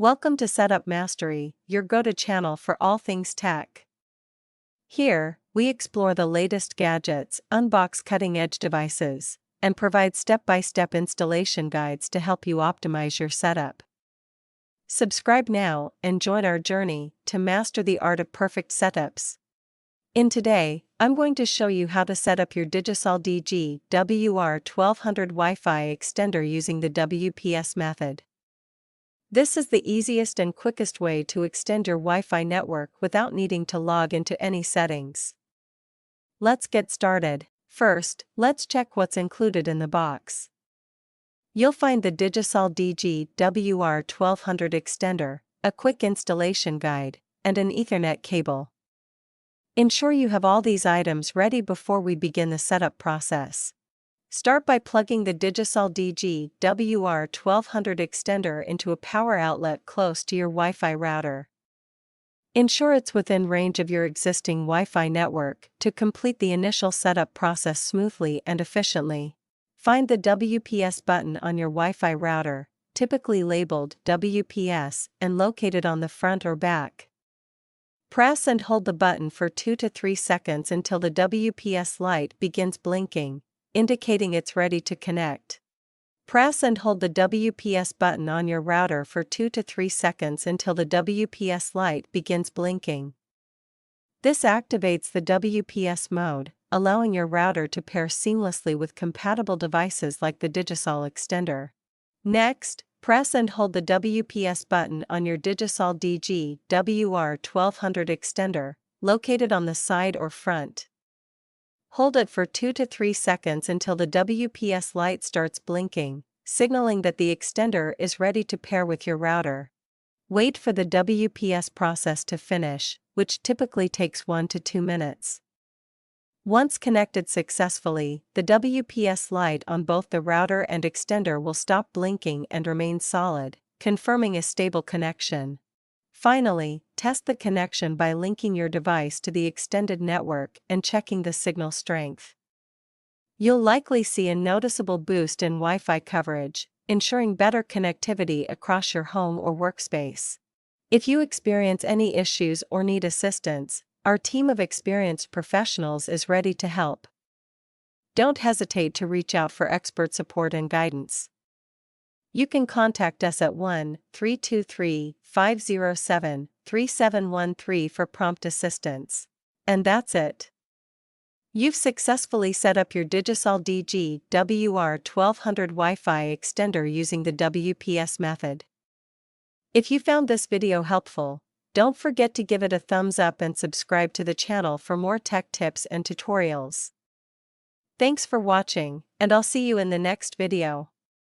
Welcome to Setup Mastery, your go-to channel for all things tech. Here, we explore the latest gadgets, unbox cutting-edge devices, and provide step-by-step installation guides to help you optimize your setup. Subscribe now and join our journey to master the art of perfect setups. Today, I'm going to show you how to set up your Digisol DG-WR1200 Wi-Fi Extender using the WPS method. This is the easiest and quickest way to extend your Wi-Fi network without needing to log into any settings. Let's get started. First, let's check what's included in the box. You'll find the Digisol DG-WR1200 Extender, a quick installation guide, and an Ethernet cable. Ensure you have all these items ready before we begin the setup process. Start by plugging the Digisol DG-WR1200 extender into a power outlet close to your Wi-Fi router. Ensure it's within range of your existing Wi-Fi network to complete the initial setup process smoothly and efficiently. Find the WPS button on your Wi-Fi router, typically labeled WPS and located on the front or back. Press and hold the button for 2 to 3 seconds until the WPS light begins blinking, indicating it's ready to connect. Press and hold the WPS button on your router for 2 to 3 seconds until the WPS light begins blinking. This activates the WPS mode, allowing your router to pair seamlessly with compatible devices like the Digisol extender. Next, press and hold the WPS button on your Digisol DG-WR1200 extender, located on the side or front. Hold it for 2 to 3 seconds until the WPS light starts blinking, signaling that the extender is ready to pair with your router. Wait for the WPS process to finish, which typically takes 1 to 2 minutes. Once connected successfully, the WPS light on both the router and extender will stop blinking and remain solid, confirming a stable connection. Finally, test the connection by linking your device to the extended network and checking the signal strength. You'll likely see a noticeable boost in Wi-Fi coverage, ensuring better connectivity across your home or workspace. If you experience any issues or need assistance, our team of experienced professionals is ready to help. Don't hesitate to reach out for expert support and guidance. You can contact us at 1-323-507-3713 for prompt assistance. And that's it. You've successfully set up your Digisol DG-WR1200 Wi-Fi extender using the WPS method. If you found this video helpful, don't forget to give it a thumbs up and subscribe to the channel for more tech tips and tutorials. Thanks for watching, and I'll see you in the next video.